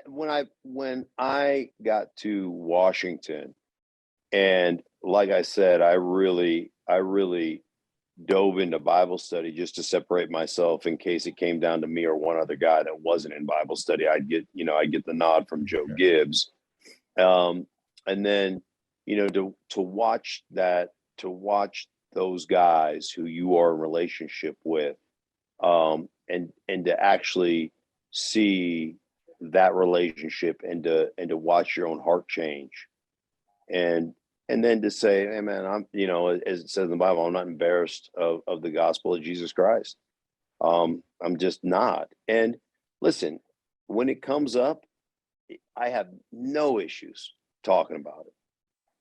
When I got to Washington, and like I said, I really dove into Bible study just to separate myself in case it came down to me or one other guy that wasn't in Bible study. I'd get the nod from Joe Okay. Gibbs. And then, to watch that, to watch those guys who you are in relationship with, and to actually see that relationship and to watch your own heart change, and then to say, hey man, I'm, as it says in the Bible, I'm not embarrassed of the gospel of Jesus Christ. I'm just not. And listen, when it comes up, I have no issues talking about it.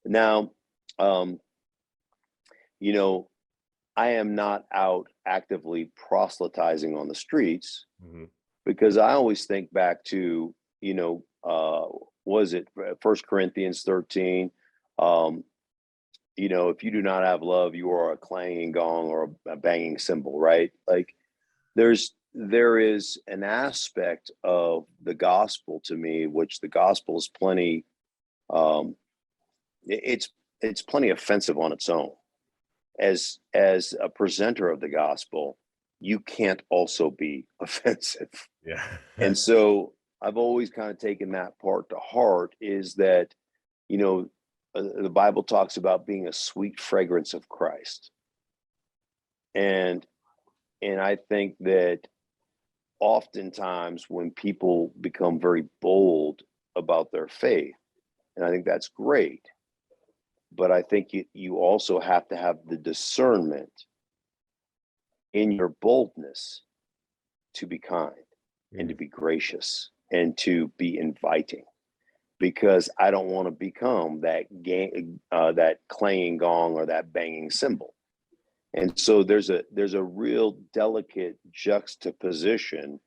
Now, um, you know, I am not out actively proselytizing on the streets, Mhm. because I always think back to, was it First Corinthians 13? Um, if you do not have love, you are a clanging gong or a banging cymbal, right? Like there is an aspect of the gospel to me, which the gospel is plenty, um, it's plenty offensive on its own. As a presenter of the gospel, you can't also be offensive. Yeah. And so I've always kind of taken that part to heart, is that, you know, the Bible talks about being a sweet fragrance of Christ. And I think that oftentimes when people become very bold about their faith, and I think that's great, but I think you also have to have the discernment in your boldness to be kind and to Mm. be gracious and to be inviting, because I don't want to become that clanging gong or that banging cymbal. And so there's a real delicate juxtaposition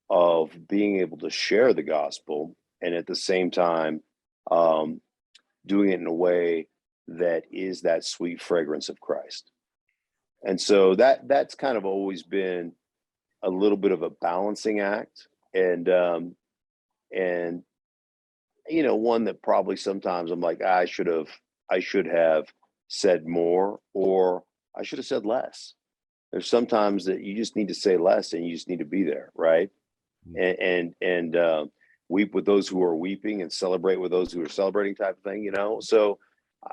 of being able to share the gospel, and at the same time, um, doing it in a way that is that sweet fragrance of Christ. And so that's kind of always been a little bit of a balancing act, and one that probably sometimes I'm like, I should have said more, or I should have said less. There's sometimes that you just need to say less and you just need to be there, right? Mm. And weep with those who are weeping and celebrate with those who are celebrating, type of thing. So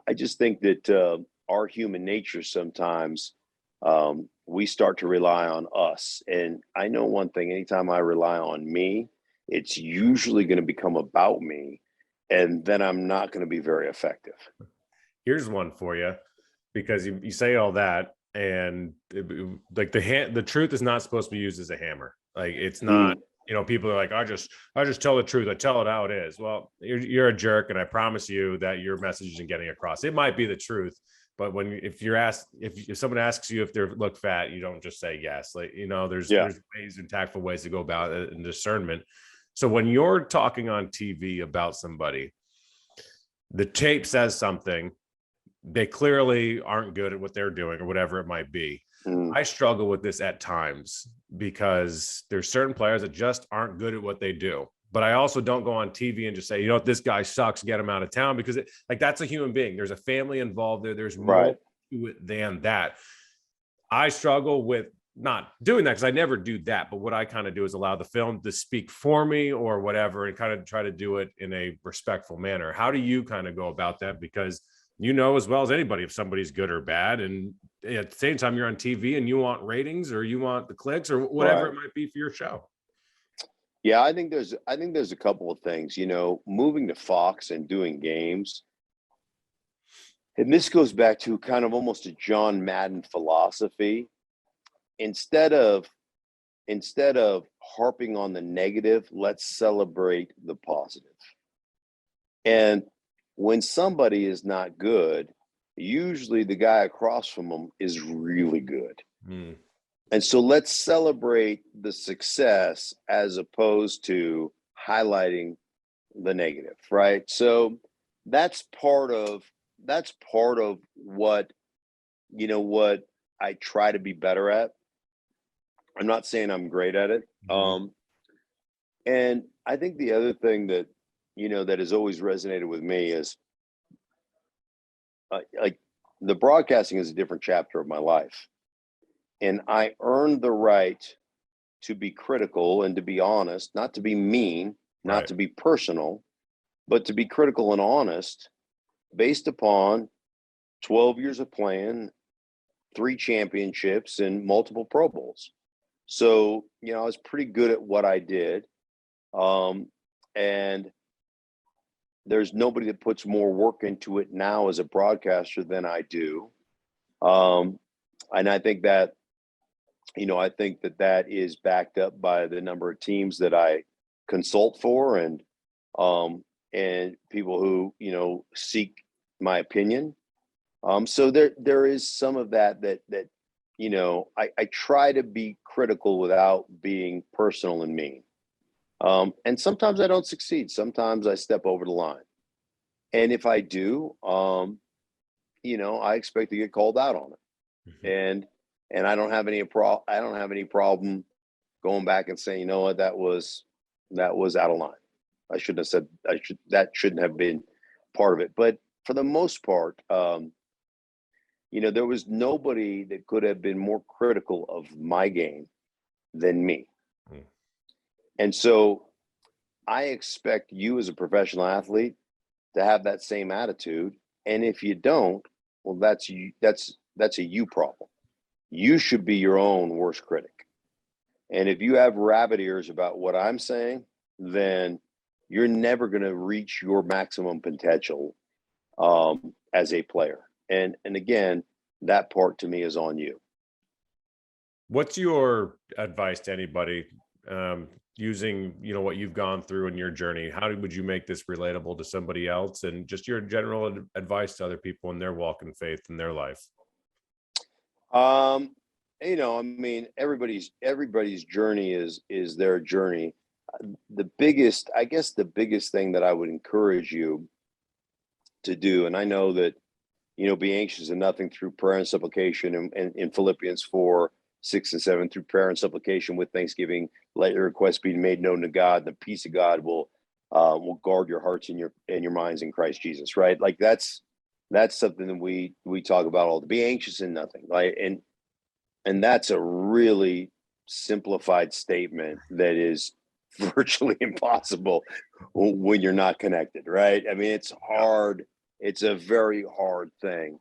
I just think that our human nature sometimes, we start to rely on us. And I know one thing: anytime I rely on me, it's usually going to become about me, and then I'm not going to be very effective. Here's one for you, because you say all that, and like the truth is not supposed to be used as a hammer. Like, it's not. Mm, People are like, I just tell the truth. I tell it how it is. Well, you're a jerk, and I promise you that your message isn't getting across. It might be the truth, but if someone asks you if they look fat, you don't just say yes. Like, yeah. there's ways and tactful ways to go about it, and discernment. So when you're talking on TV about somebody, the tape says something, they clearly aren't good at what they're doing or whatever it might be. Mm, I struggle with this at times, because there's certain players that just aren't good at what they do. But I also don't go on TV and just say, this guy sucks, get him out of town, because that's a human being. There's a family involved there. There's more right. to it than that. I struggle with not doing that, because I never do that. But what I kind of do is allow the film to speak for me or whatever, and kind of try to do it in a respectful manner. How do you kind of go about that? Because as well as anybody if somebody's good or bad. And at the same time, you're on TV and you want ratings, or you want the clicks, or whatever it Right. might be for your show. Yeah, I think there's a couple of things, moving to Fox and doing games. And this goes back to kind of almost a John Madden philosophy. Instead of harping on the negative, let's celebrate the positive. And when somebody is not good, usually the guy across from them is really good. Mm. And so let's celebrate the success as opposed to highlighting the negative, right? So that's part of what I try to be better at. I'm not saying I'm great at it. Mm-hmm. And I think the other thing that has always resonated with me is like the broadcasting is a different chapter of my life, and I earned the right to be critical and to be honest, not to be mean, not Right. to be personal, but to be critical and honest based upon 12 years of playing, 3 championships, and multiple Pro Bowls. So, I was pretty good at what I did. And there's nobody that puts more work into it now as a broadcaster than I do. And I think that, that is backed up by the number of teams that I consult for, and people who, seek my opinion. So there is some of that I try to be critical without being personal and mean. And sometimes I don't succeed. Sometimes I step over the line. And if I do, I expect to get called out on it. Mhm. And I don't have any problem going back and saying, what, that was out of line. I shouldn't have said that shouldn't have been part of it. But for the most part, there was nobody that could have been more critical of my game than me. Mm. And so I expect you as a professional athlete to have that same attitude. And if you don't, well, that's you, that's a you problem. You should be your own worst critic. And if you have rabbit ears about what I'm saying, then you're never going to reach your maximum potential as a player. And again, that part to me is on you. What's your advice to anybody using, what you've gone through in your journey? How would you make this relatable to somebody else, and just your general advice to other people in their walk in faith in their life? I mean, everybody's journey is their journey. I guess the biggest thing that I would encourage you to do, and I know that, be anxious in nothing through prayer and supplication, and in Philippians 4:6 and 7, through prayer and supplication with thanksgiving, let your requests be made known to God. And the peace of God will guard your hearts and your minds in Christ Jesus. Right? Like that's something that we talk about all. To be anxious in nothing, like, and that's a really simplified statement that is virtually impossible when you're not connected, right? I mean, it's hard. It's a very hard thing.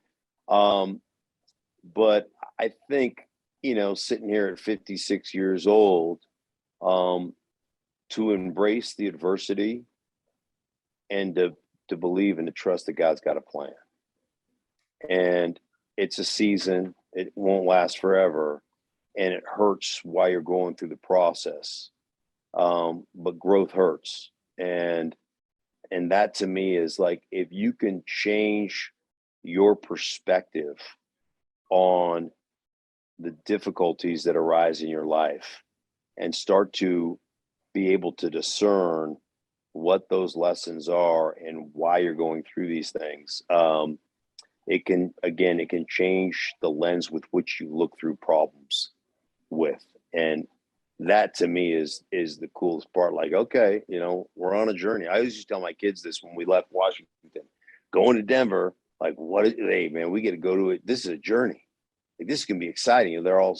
But I think, sitting here at 56 years old, to embrace the adversity and to believe and to trust that God's got a plan. And it's a season, it won't last forever, and it hurts while you're going through the process. But growth hurts. And that to me is like, if you can change your perspective on the difficulties that arise in your life and start to be able to discern what those lessons are and why you're going through these things, it can change the lens with which you look through problems with. And that to me is the coolest part. Like, okay, we're on a journey. I always used to tell my kids this when we left Washington, going to Denver, like, hey man, we get to go to it. This is a journey. Like, this can be exciting. They're all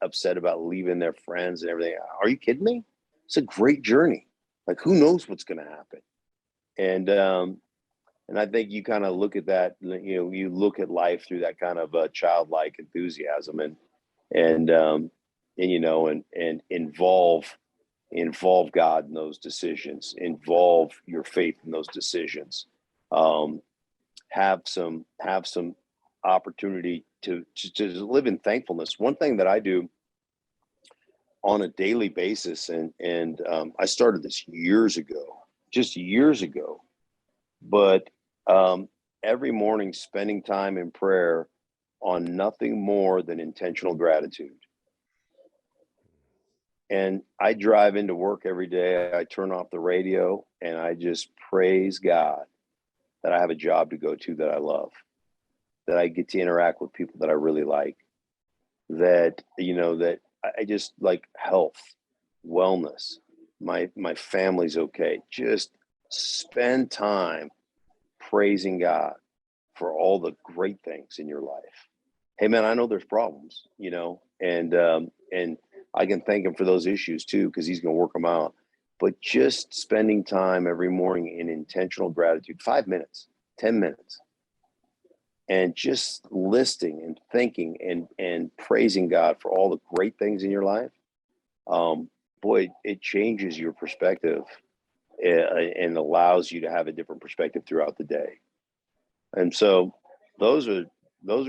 upset about leaving their friends and everything. Are you kidding me? It's a great journey. Like, who knows what's going to happen? And I think you kind of look at that, you look at life through that kind of childlike enthusiasm, and involve God in those decisions, involve your faith in those decisions, have some opportunity to live in thankfulness. One thing that I do on a daily basis, and I started this just years ago, but every morning spending time in prayer on nothing more than intentional gratitude. And I drive into work every day. I turn off the radio and I just praise God that I have a job to go to that I love, that I get to interact with people that I really like, that, that I just like health, wellness, my family's okay. Just spend time praising God for all the great things in your life. Hey man, I know there's problems, and I can thank him for those issues too, because he's going to work them out. But just spending time every morning in intentional gratitude, 5 minutes, 10 minutes, and just listing and thinking and praising God for all the great things in your life. Boy, it changes your perspective and allows you to have a different perspective throughout the day. And so those are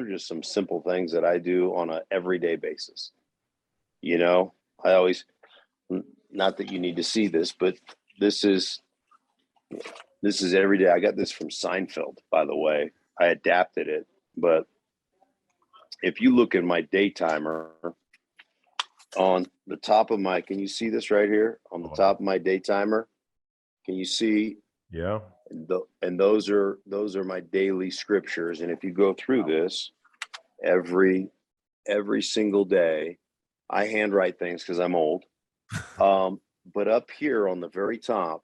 just some simple things that I do on an everyday basis. I always, not that you need to see this, but this is every day. I got this from Seinfeld, by the way. I adapted it, but if you look at my day timer on the top of my, can you see this right here on the top of my day timer? Can you see? Yeah. And those are my daily scriptures. And if you go through this every single day, I handwrite things because I'm old. But up here on the very top,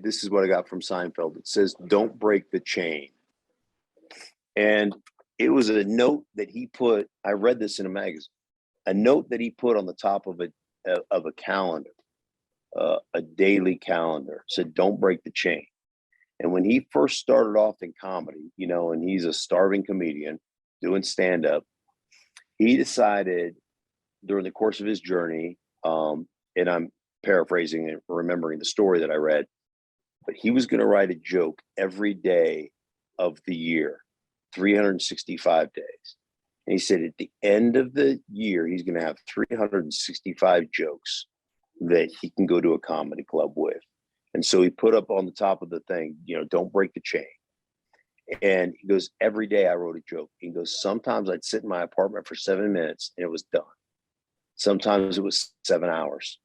this is what I got from Seinfeld. It says, "Don't break the chain." And it was a note that he put, I read this in a magazine, a note that he put on the top of a calendar, a daily calendar, said, "Don't break the chain." And when he first started off in comedy, and he's a starving comedian doing stand-up, he decided during the course of his journey, and I'm paraphrasing and remembering the story that I read, but he was going to write a joke every day of the year, 365 days. And he said at the end of the year, he's going to have 365 jokes that he can go to a comedy club with. And so he put up on the top of the thing, "Don't break the chain." And he goes, every day I wrote a joke. He goes, sometimes I'd sit in my apartment for 7 minutes and it was done. Sometimes it was 7 hours.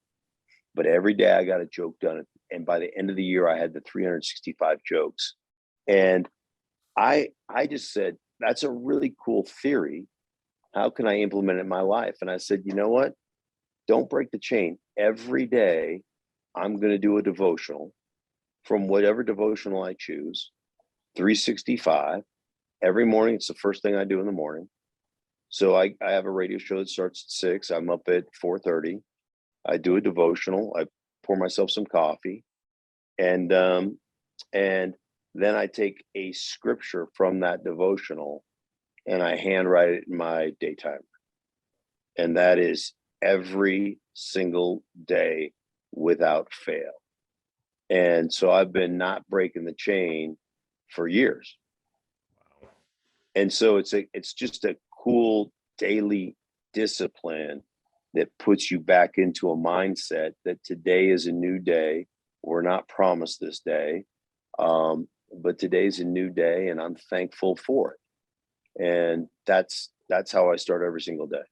But every day I got a joke done. And by the end of the year, I had the 365 jokes. And I just said, that's a really cool theory. How can I implement it in my life? And I said, you know what? Don't break the chain. Every day, I'm going to do a devotional from whatever devotional I choose, 365. Every morning, it's the first thing I do in the morning. So I have a radio show that starts at 6. I'm up at 4:30. I do a devotional. I pour myself some coffee. And then I take a scripture from that devotional and I handwrite it in my day timer. And that is every single day without fail. And so I've been not breaking the chain for years. Wow. And so it's just a cool daily discipline that puts you back into a mindset that today is a new day. We're not promised this day, but today's a new day, and I'm thankful for it. And that's how I start every single day.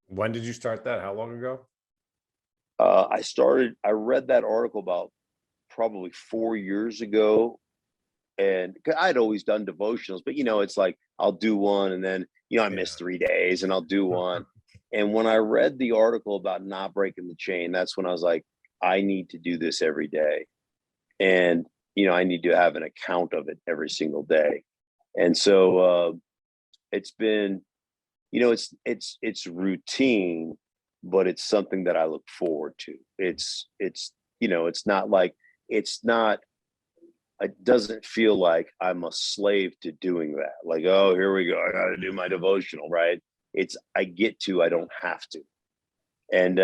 When did you start that? How long ago? I read that article about probably 4 years ago, and I'd always done devotionals, but it's like I'll do one and then I miss 3 days and I'll do one. And when I read the article about not breaking the chain, that's when I was like, I need to do this every day. And, I need to have an account of it every single day. And so it's been, it's routine, but it's something that I look forward to. It's not like, it doesn't feel like I'm a slave to doing that. Like, oh, here we go, I got to do my devotional, right? I don't have to. And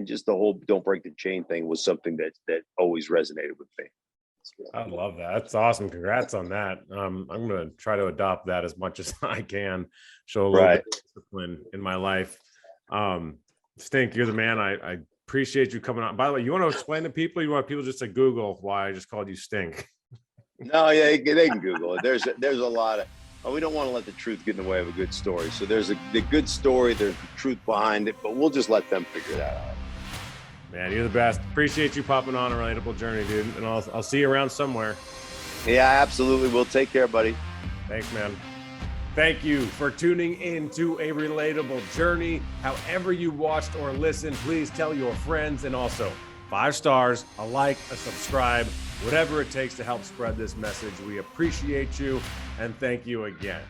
just the whole don't break the chain thing was something that always resonated with me. I love that. That's awesome. Congrats on that. I'm going to try to adopt that as much as I can, show a little bit of discipline in my life. Stink, you're the man. I appreciate you coming on. By the way, you want to explain to people, you want people just to Google why I just called you Stink? No, yeah, they can Google it. There's a lot of, we don't want to let the truth get in the way of a good story. So there's the good story, there's the truth behind it, but we'll just let them figure that out. Man, you're the best. Appreciate you popping on A Relatable Journey, dude. And I'll see you around somewhere. Yeah, absolutely. We'll take care, buddy. Thanks, man. Thank you for tuning in to A Relatable Journey. However you watched or listened, please tell your friends, and also 5 stars, a like, a subscribe. Whatever it takes to help spread this message, we appreciate you and thank you again.